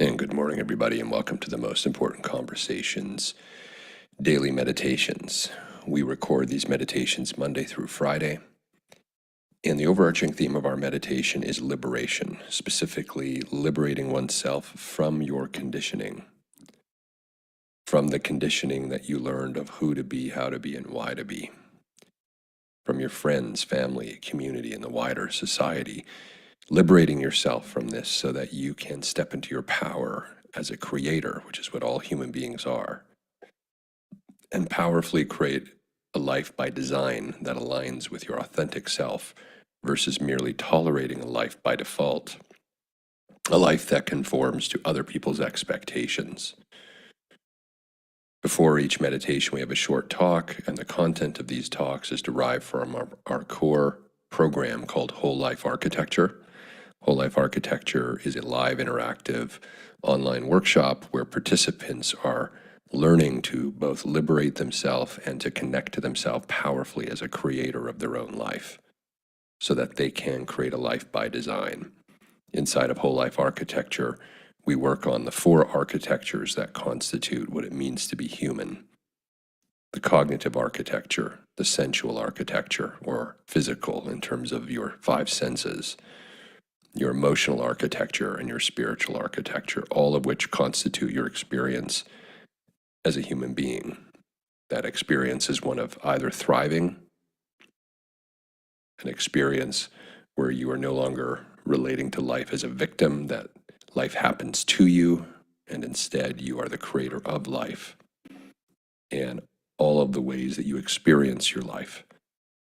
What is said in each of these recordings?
And good morning, everybody, and welcome to the Most Important Conversations Daily Meditations. We record these meditations Monday through Friday, and the overarching theme of our meditation is liberation, specifically liberating oneself from your conditioning, from the conditioning that you learned of who to be, how to be, and why to be, from your friends, family, community, and the wider society. Liberating yourself from this so that you can step into your power as a creator, which is what all human beings are, and powerfully create a life by design that aligns with your authentic self versus merely tolerating a life by default, a life that conforms to other people's expectations. Before each meditation, we have a short talk, and the content of these talks is derived from our core program called Whole Life Architecture. Whole Life Architecture is a live, interactive online workshop where participants are learning to both liberate themselves and to connect to themselves powerfully as a creator of their own life so that they can create a life by design. Inside of Whole Life Architecture, we work on the 4 architectures that constitute what it means to be human: the cognitive architecture, the sensual architecture, or physical in terms of your 5 senses, your emotional architecture, and your spiritual architecture, all of which constitute your experience as a human being. That experience is one of either thriving, an experience where you are no longer relating to life as a victim, that life happens to you, and instead you are the creator of life, and all of the ways that you experience your life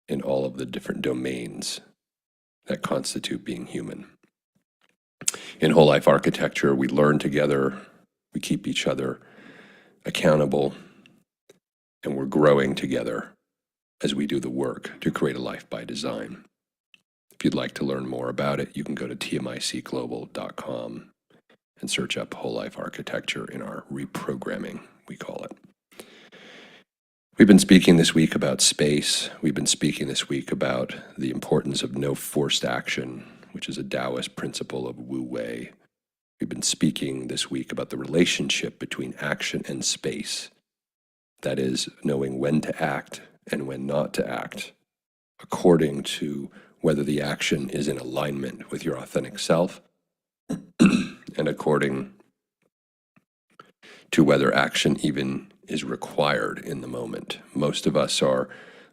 in all of the different domains that constitute being human. In Whole Life Architecture, we learn together, we keep each other accountable, and we're growing together as we do the work to create a life by design. If you'd like to learn more about it, you can go to TMICglobal.com and search up Whole Life Architecture in our reprogramming, we call it. We've been speaking this week about space. We've been speaking this week about the importance of no forced action, which is a Taoist principle of Wu Wei. We've been speaking this week about the relationship between action and space. That is, knowing when to act and when not to act, according to whether the action is in alignment with your authentic self and according to whether action even is required in the moment. Most of us are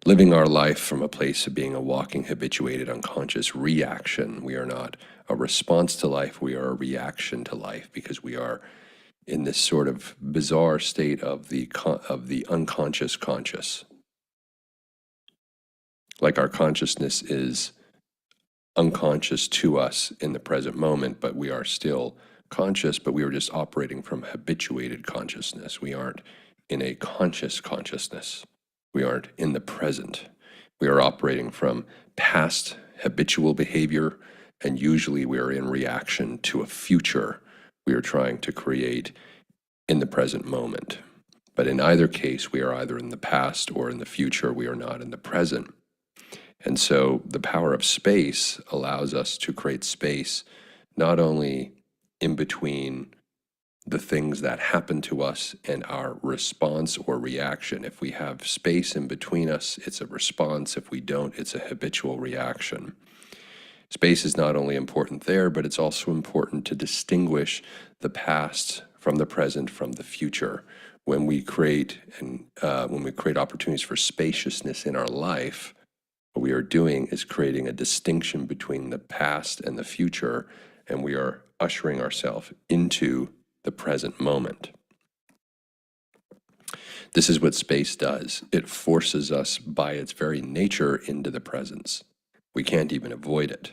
living our life from a place of being a walking, habituated, unconscious reaction. We are not a response to life, we are a reaction to life because we are in this sort of bizarre state of the unconscious conscious. Like our consciousness is unconscious to us in the present moment, but we are still conscious, but we are just operating from habituated consciousness. We aren't in a conscious consciousness. We aren't in the present. We are operating from past habitual behavior, and usually we are in reaction to a future we are trying to create in the present moment. But in either case, we are either in the past or in the future. We are not in the present. And so the power of space allows us to create space not only in between the things that happen to us and our response or reaction. If we have space in between us, it's a response. If we don't, it's a habitual reaction. Space is not only important there, but it's also important to distinguish the past from the present from the future. When we create opportunities for spaciousness in our life, what we are doing is creating a distinction between the past and the future, and we are ushering ourselves into the present moment. This is what space does. It forces us by its very nature into the presence. We can't even avoid it.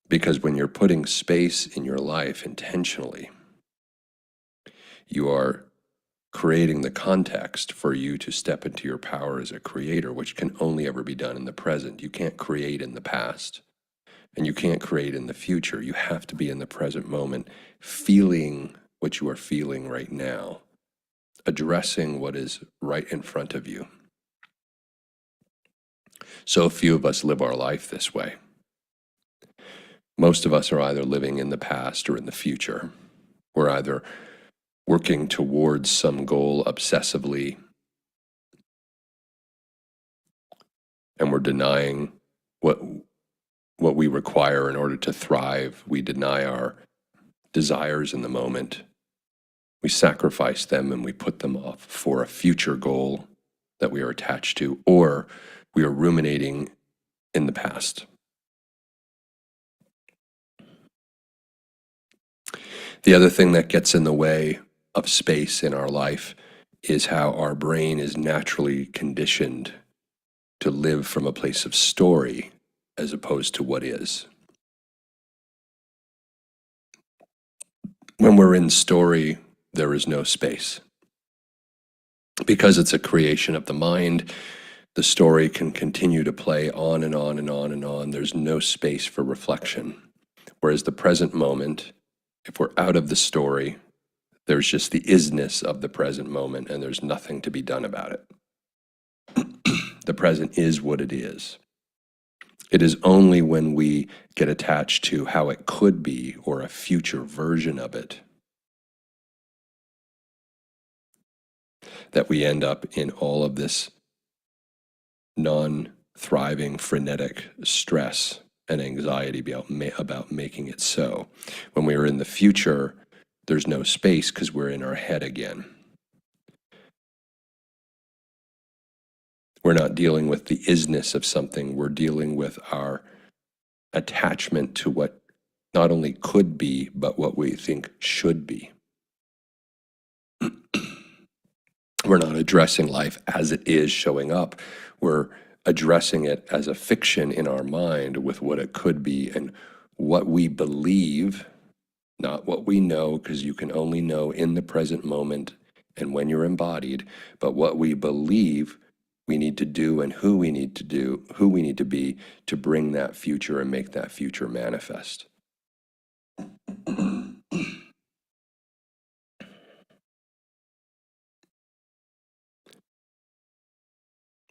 Because when you're putting space in your life intentionally, you are creating the context for you to step into your power as a creator, which can only ever be done in the present. You can't create in the past, and you can't create in the future. You have to be in the present moment, feeling what you are feeling right now, addressing what is right in front of you. So few of us live our life this way. Most of us are either living in the past or in the future. We're either working towards some goal obsessively, and we're denying what we require in order to thrive. We deny our desires in the moment. We sacrifice them and we put them off for a future goal that we are attached to, or we are ruminating in the past. The other thing that gets in the way of space in our life is how our brain is naturally conditioned to live from a place of story as opposed to what is. When we're in story, there is no space. Because it's a creation of the mind, the story can continue to play on and on and on and on. There's no space for reflection. Whereas the present moment, if we're out of the story, there's just the isness of the present moment and there's nothing to be done about it. The present is what it is. It is only when we get attached to how it could be or a future version of it that we end up in all of this non-thriving, frenetic stress and anxiety about making it so. When we are in the future, there's no space because we're in our head again. We're not dealing with the isness of something, we're dealing with our attachment to what not only could be, but what we think should be. We're not addressing life as it is showing up. We're addressing it as a fiction in our mind with what it could be and what we believe, not what we know, because you can only know in the present moment and when you're embodied, but what we believe we need to do and who we need to do, who we need to be to bring that future and make that future manifest.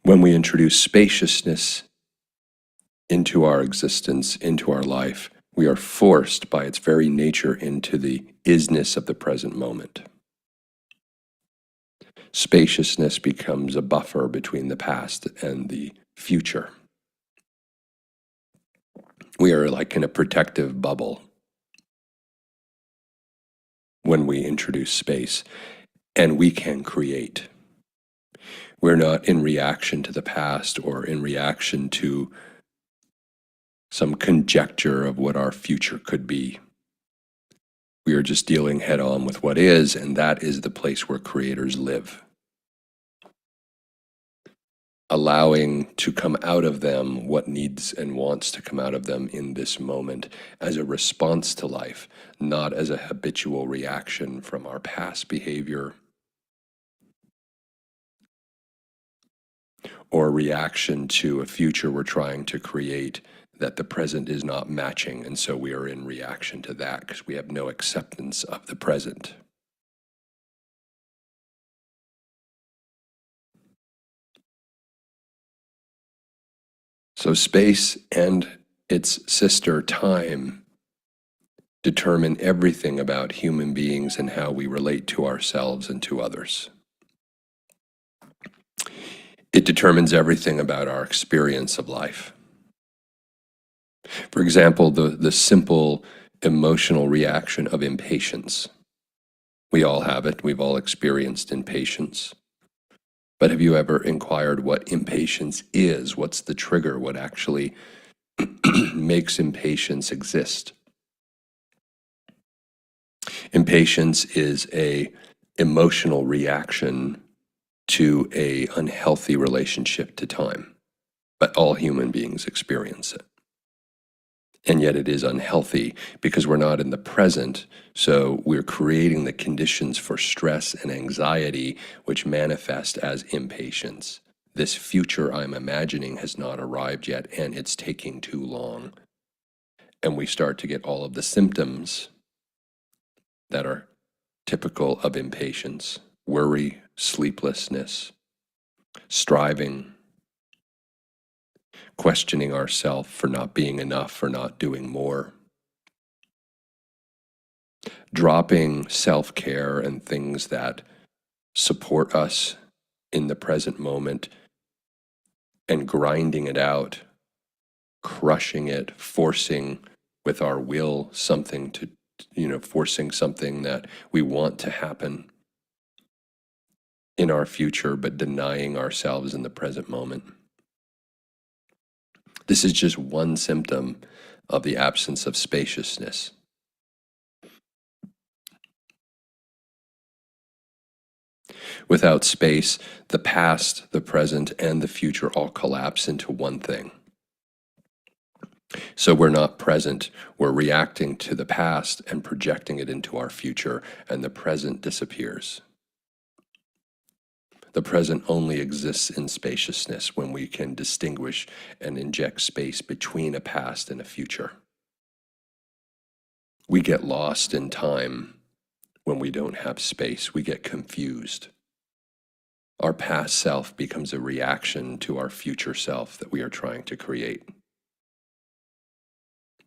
When we introduce spaciousness into our existence, into our life, we are forced by its very nature into the isness of the present moment. Spaciousness becomes a buffer between the past and the future. We are like in a protective bubble when we introduce space, and we can create. We're not in reaction to the past or in reaction to some conjecture of what our future could be. We are just dealing head on with what is, and that is the place where creators live. Allowing to come out of them what needs and wants to come out of them in this moment as a response to life, not as a habitual reaction from our past behavior or a reaction to a future we're trying to create that the present is not matching, and so we are in reaction to that because we have no acceptance of the present. So space and its sister time determine everything about human beings and how we relate to ourselves and to others. It determines everything about our experience of life. For example, the simple emotional reaction of impatience. We all have it. We've all experienced impatience. But have you ever inquired what impatience is? What's the trigger? What actually makes impatience exist? Impatience is an emotional reaction to an unhealthy relationship to time. But all human beings experience it. And yet it is unhealthy because we're not in the present, so we're creating the conditions for stress and anxiety which manifest as impatience. This future I'm imagining has not arrived yet and it's taking too long. And we start to get all of the symptoms that are typical of impatience: worry, sleeplessness, striving, questioning ourselves for not being enough, for not doing more, dropping self-care and things that support us in the present moment and grinding it out, crushing it, forcing with our will something to, forcing something that we want to happen in our future, but denying ourselves in the present moment. This is just one symptom of the absence of spaciousness. Without space, the past, the present, and the future all collapse into one thing. So we're not present, we're reacting to the past and projecting it into our future, and the present disappears. The present only exists in spaciousness when we can distinguish and inject space between a past and a future. We get lost in time when we don't have space. We get confused. Our past self becomes a reaction to our future self that we are trying to create.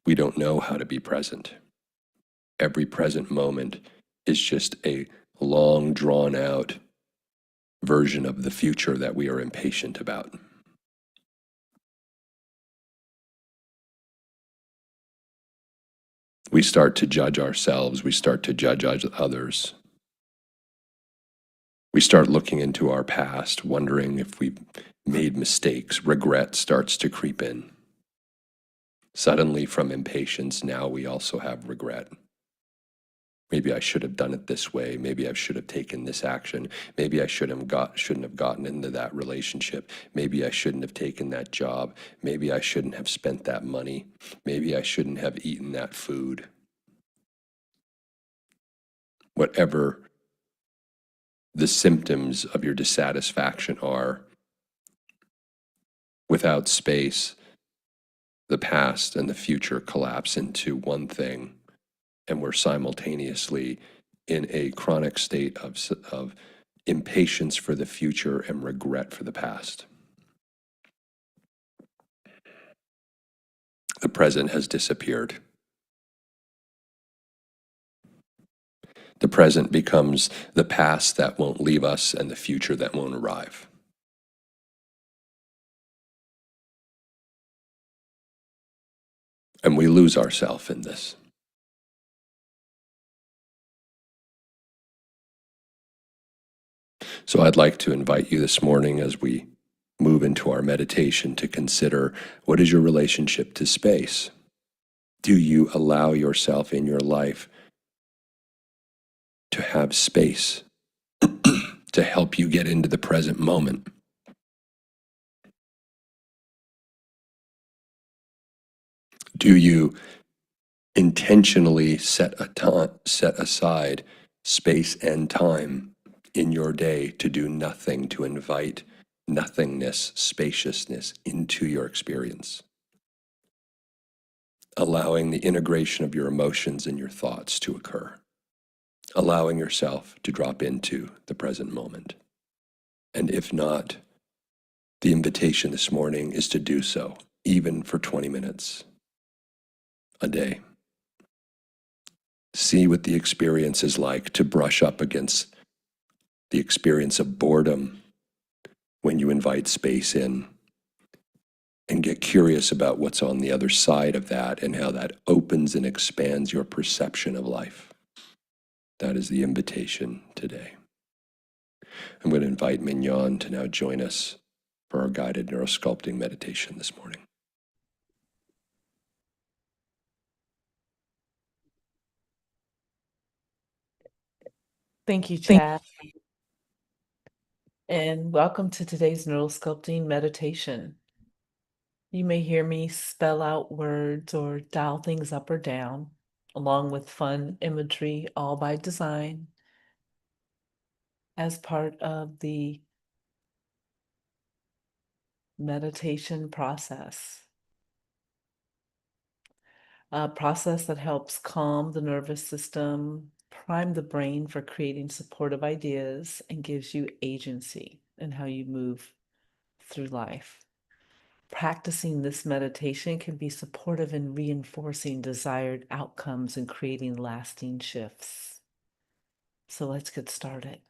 We don't know how to be present. Every present moment is just a long, drawn out version of the future that we are impatient about. We start to judge ourselves. We start to judge others. We start looking into our past, wondering if we made mistakes. Regret starts to creep in. Suddenly, from impatience, now we also have regret. Maybe I should have done it this way. Maybe I should have taken this action. Maybe I shouldn't have gotten into that relationship. Maybe I shouldn't have taken that job. Maybe I shouldn't have spent that money. Maybe I shouldn't have eaten that food. Whatever the symptoms of your dissatisfaction are, without space, the past and the future collapse into one thing, and we're simultaneously in a chronic state of impatience for the future and regret for the past. The present has disappeared. The present becomes the past that won't leave us and the future that won't arrive. And we lose ourselves in this. So I'd like to invite you this morning as we move into our meditation to consider, what is your relationship to space? Do you allow yourself in your life to have space to help you get into the present moment? Do you intentionally set aside space and time in your day to do nothing, to invite nothingness, spaciousness into your experience, allowing the integration of your emotions and your thoughts to occur, allowing yourself to drop into the present moment? And if not, the invitation this morning is to do so, even for 20 minutes a day. See what the experience is like to brush up against the experience of boredom when you invite space in, and get curious about what's on the other side of that and how that opens and expands your perception of life. That is the invitation today. I'm going to invite Mignon to now join us for our guided neurosculpting meditation this morning. Thank you, Chad. And welcome to today's neurosculpting meditation. You may hear me spell out words or dial things up or down, along with fun imagery, all by design, as part of the meditation process. A process that helps calm the nervous system, prime the brain for creating supportive ideas, and gives you agency in how you move through life. Practicing this meditation can be supportive in reinforcing desired outcomes and creating lasting shifts. So let's get started.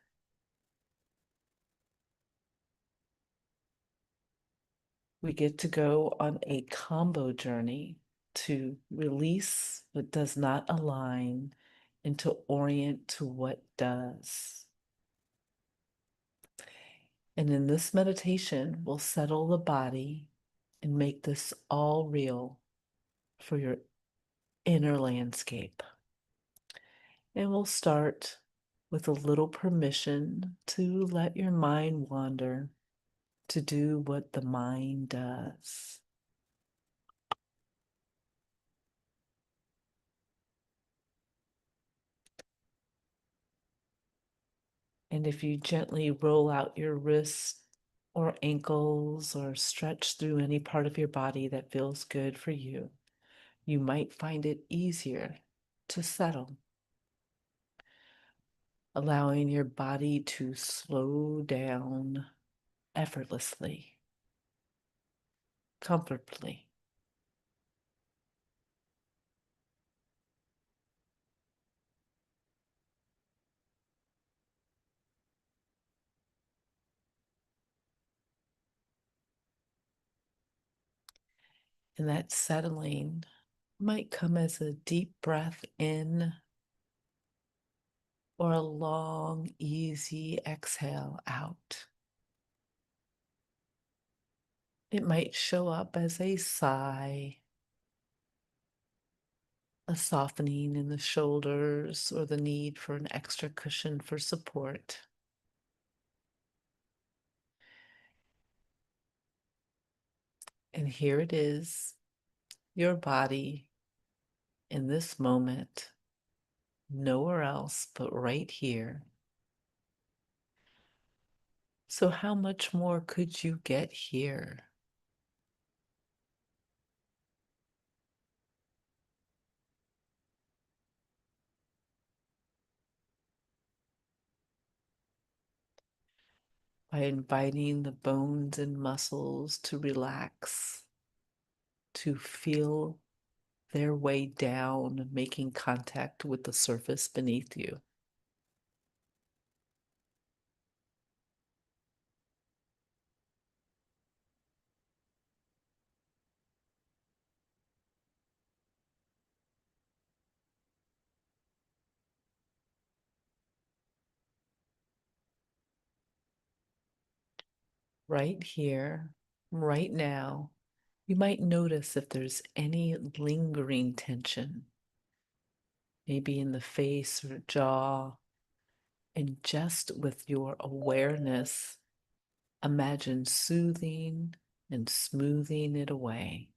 We get to go on a combo journey to release what does not align and to orient to what does. And in this meditation, we'll settle the body and make this all real for your inner landscape. And we'll start with a little permission to let your mind wander, to do what the mind does. And if you gently roll out your wrists or ankles or stretch through any part of your body that feels good for you, you might find it easier to settle, allowing your body to slow down effortlessly, comfortably. And that settling might come as a deep breath in or a long, easy exhale out. It might show up as a sigh, a softening in the shoulders, or the need for an extra cushion for support. And here it is, your body in this moment, nowhere else but right here. So, how much more could you get here? By inviting the bones and muscles to relax, to feel their way down, making contact with the surface beneath you. Right here, right now, you might notice if there's any lingering tension, maybe in the face or jaw, and just with your awareness, imagine soothing and smoothing it away.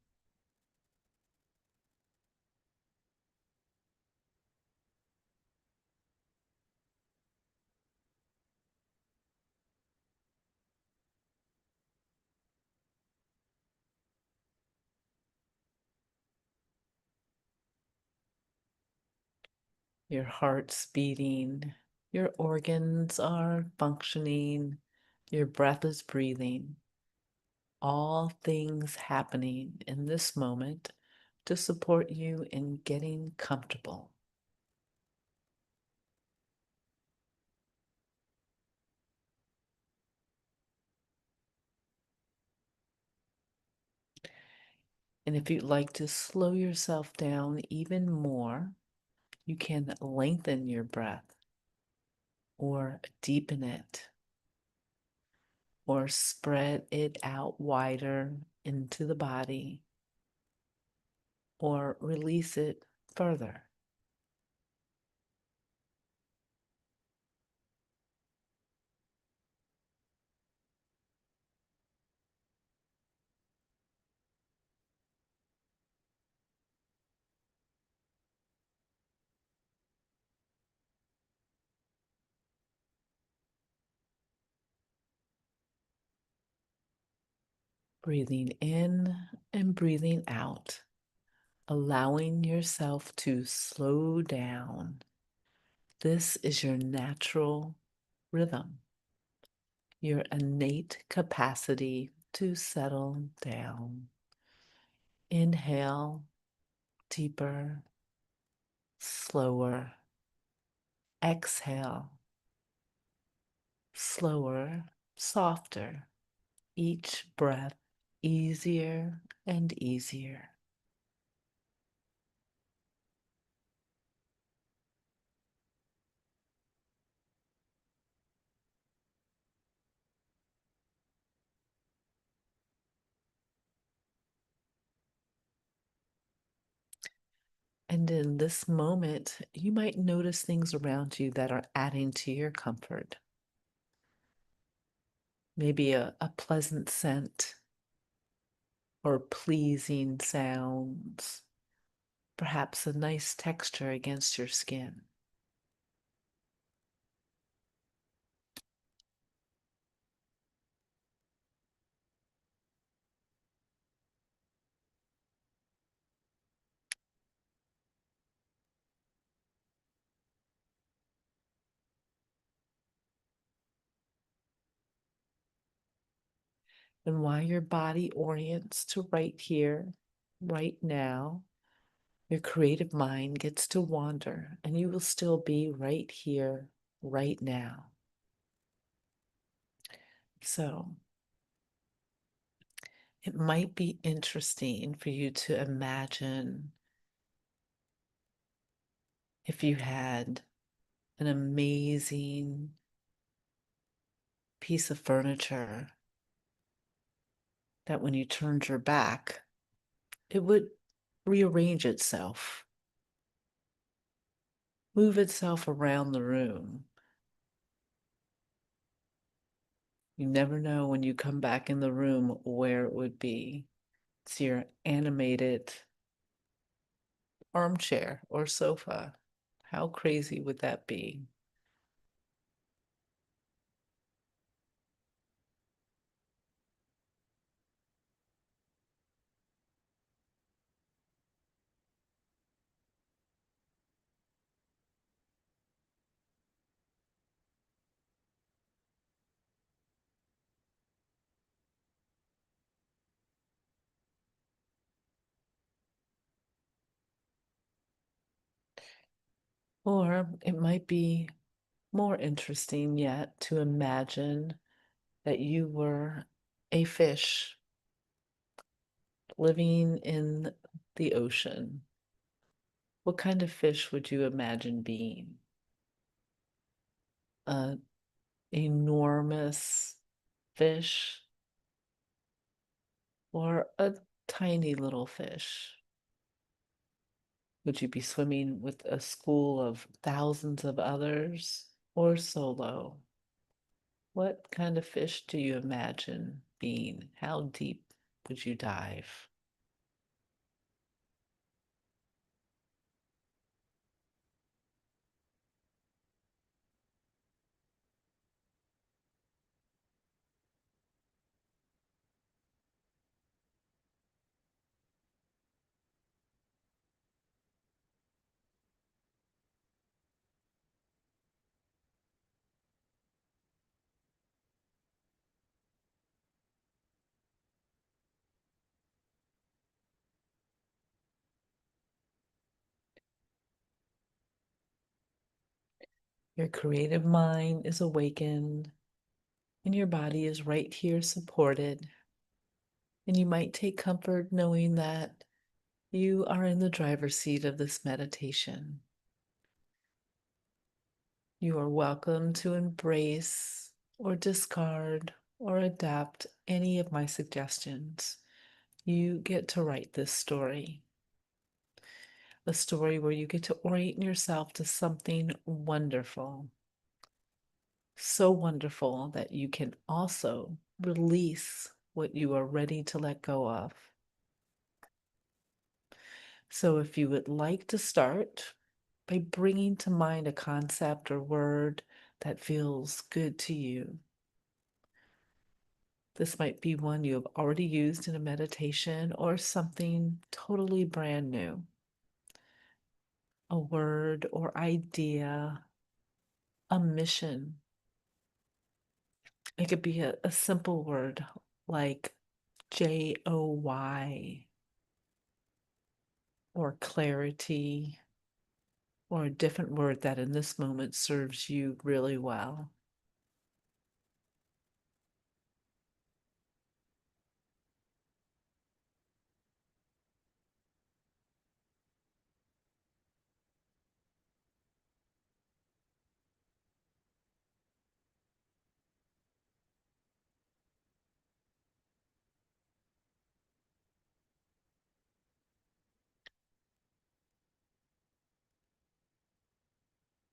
Your heart's beating, your organs are functioning, your breath is breathing. All things happening in this moment to support you in getting comfortable. And if you'd like to slow yourself down even more, you can lengthen your breath or deepen it or spread it out wider into the body or release it further. Breathing in and breathing out, allowing yourself to slow down. This is your natural rhythm, your innate capacity to settle down. Inhale deeper, slower. Exhale slower, softer. Each breath easier and easier. And in this moment, you might notice things around you that are adding to your comfort. Maybe a pleasant scent or pleasing sounds, perhaps a nice texture against your skin. And while your body orients to right here, right now, your creative mind gets to wander, and you will still be right here, right now. So it might be interesting for you to imagine if you had an amazing piece of furniture that when you turned your back, it would rearrange itself, move itself around the room. You never know when you come back in the room where it would be. It's your animated armchair or sofa. How crazy would that be? Or it might be more interesting yet to imagine that you were a fish living in the ocean. What kind of fish would you imagine being? An enormous fish or a tiny little fish? Would you be swimming with a school of thousands of others or solo? What kind of fish do you imagine being? How deep would you dive? Your creative mind is awakened and your body is right here supported. And you might take comfort knowing that you are in the driver's seat of this meditation. You are welcome to embrace or discard or adapt any of my suggestions. You get to write this story, a story where you get to orient yourself to something wonderful, so wonderful that you can also release what you are ready to let go of. So, if you would like to start by bringing to mind a concept or word that feels good to you, this might be one you have already used in a meditation or something totally brand new. A word or idea, a mission. It could be a simple word like joy, or clarity, or a different word that in this moment serves you really well.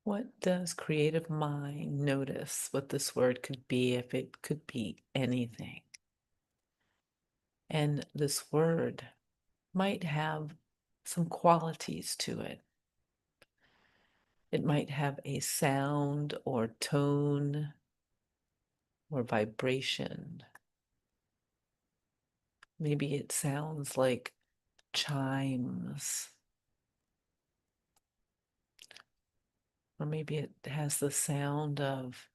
What does creative mind notice what this word could be if it could be anything? And this word might have some qualities to it. It might have a sound or tone or vibration. Maybe it sounds like chimes, or maybe it has the sound of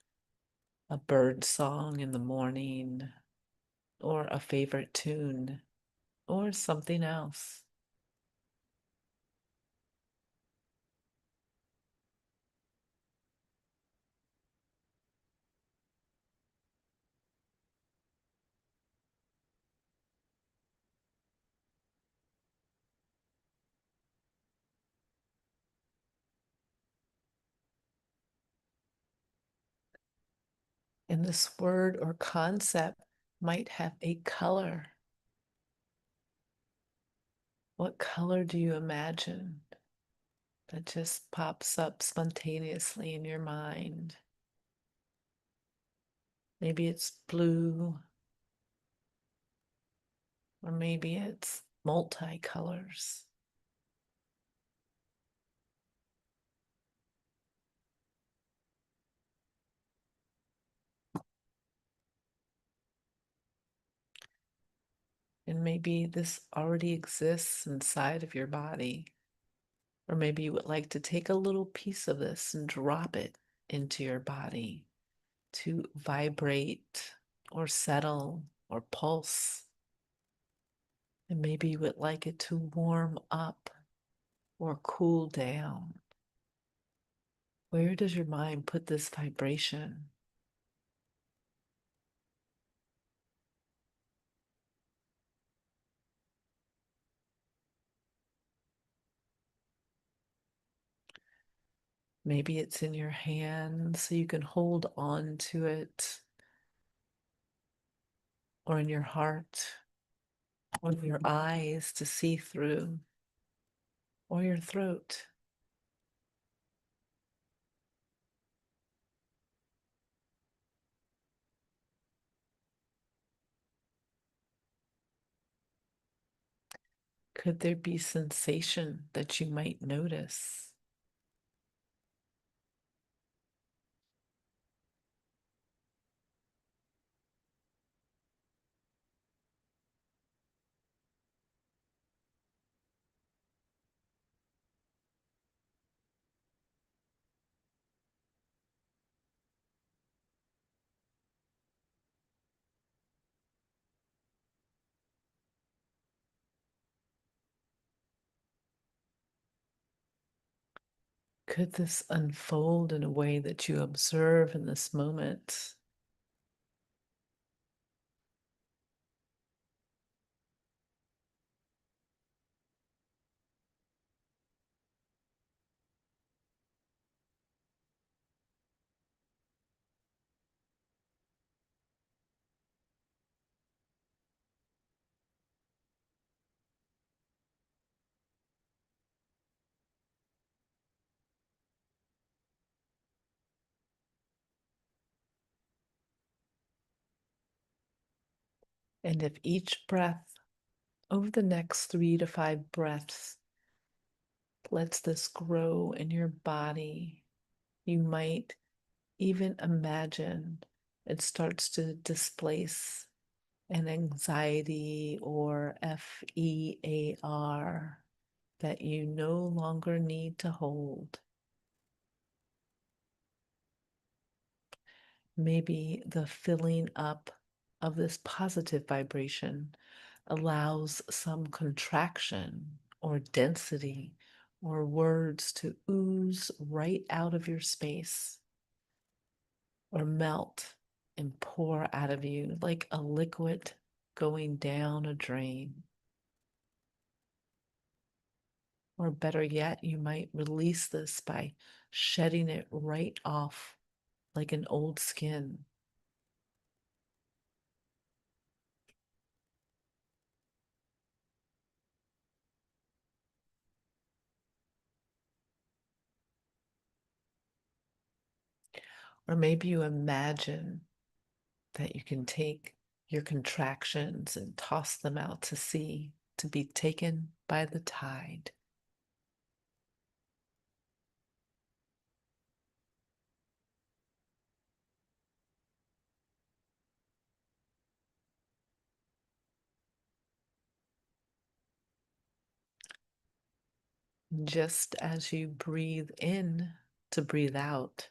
a bird song in the morning, or a favorite tune, or something else. And this word or concept might have a color. What color do you imagine that just pops up spontaneously in your mind? Maybe it's blue, or maybe it's multicolors. And maybe this already exists inside of your body. Or maybe you would like to take a little piece of this and drop it into your body to vibrate or settle or pulse. And maybe you would like it to warm up or cool down. Where does your mind put this vibration? Maybe it's in your hand so you can hold on to it, or in your heart, or your eyes to see through, or your throat. Could there be sensation that you might notice? Could this unfold in a way that you observe in this moment? And if each breath over the next 3 to 5 breaths lets this grow in your body, you might even imagine it starts to displace an anxiety or fear that you no longer need to hold. Maybe the filling up of this positive vibration allows some contraction or density or words to ooze right out of your space or melt and pour out of you like a liquid going down a drain. Or better yet, you might release this by shedding it right off like an old skin. Or maybe you imagine that you can take your contractions and toss them out to sea to be taken by the tide. Just as you breathe in to breathe out,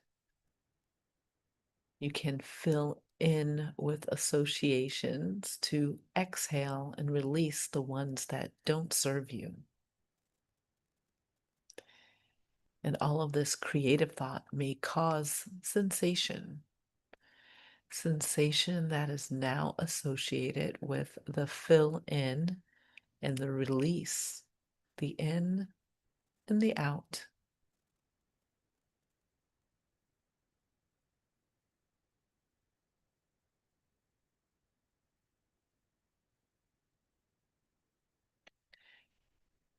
you can fill in with associations to exhale and release the ones that don't serve you. And all of this creative thought may cause sensation, sensation that is now associated with the fill in and the release, the in and the out.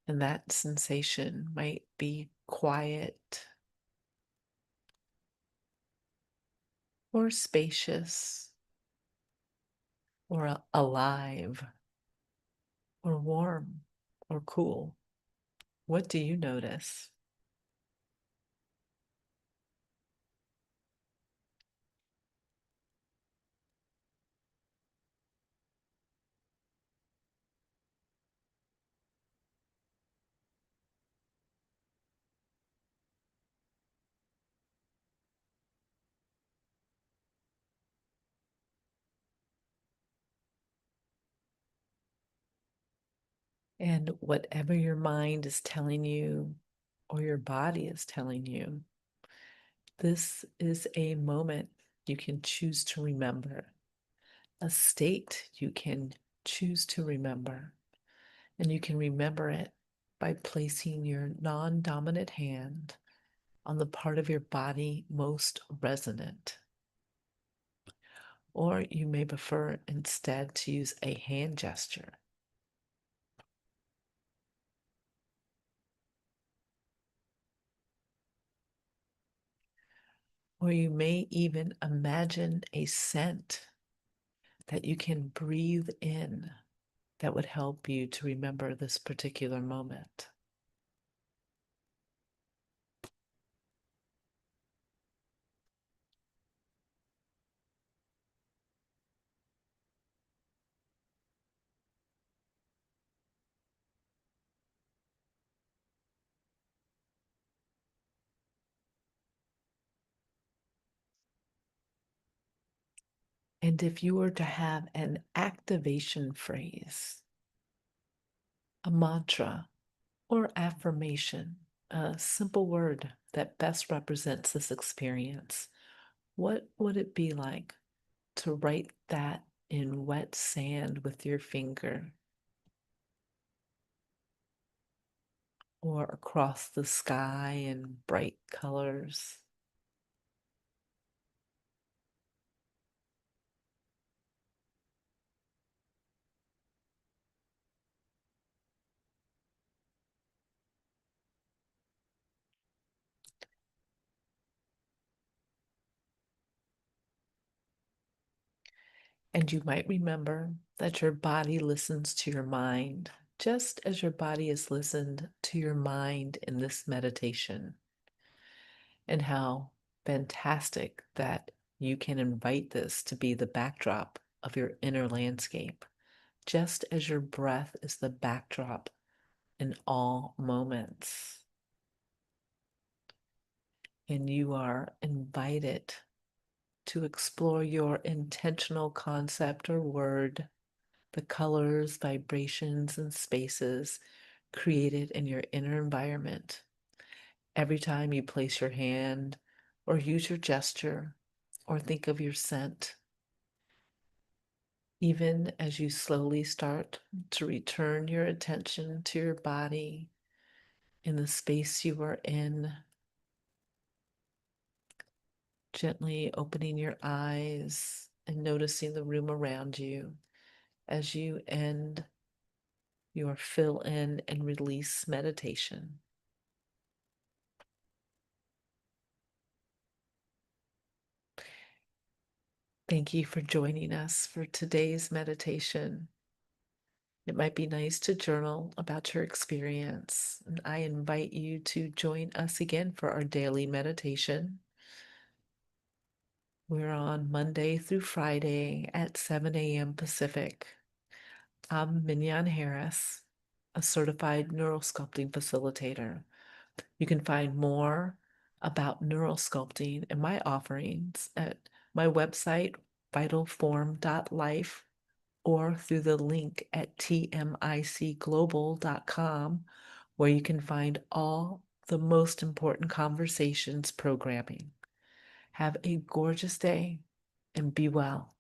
And that sensation might be quiet or spacious or alive or warm or cool. What do you notice? And whatever your mind is telling you or your body is telling you, this is a moment you can choose to remember, a state you can choose to remember. And you can remember it by placing your non dominant hand on the part of your body most resonant. Or you may prefer instead to use a hand gesture. Or you may even imagine a scent that you can breathe in that would help you to remember this particular moment. And if you were to have an activation phrase, a mantra, or affirmation, a simple word that best represents this experience, what would it be like to write that in wet sand with your finger or across the sky in bright colors? And you might remember that your body listens to your mind just as your body has listened to your mind in this meditation, and how fantastic that you can invite this to be the backdrop of your inner landscape, just as your breath is the backdrop in all moments. And you are invited to explore your intentional concept or word the colors, vibrations, and spaces created in your inner environment. Every time you place your hand or use your gesture or think of your scent, even as you slowly start to return your attention to your body in the space you are in, gently opening your eyes and noticing the room around you as you end your fill in and release meditation. Thank you for joining us for today's meditation. It might be nice to journal about your experience, and I invite you to join us again for our daily meditation. We're on Monday through Friday at 7 a.m. Pacific. I'm Mignon Harris, a certified neural sculpting facilitator. You can find more about neural sculpting and my offerings at my website, vitalform.life, or through the link at tmicglobal.com, where you can find all the most important conversations programming. Have a gorgeous day and be well.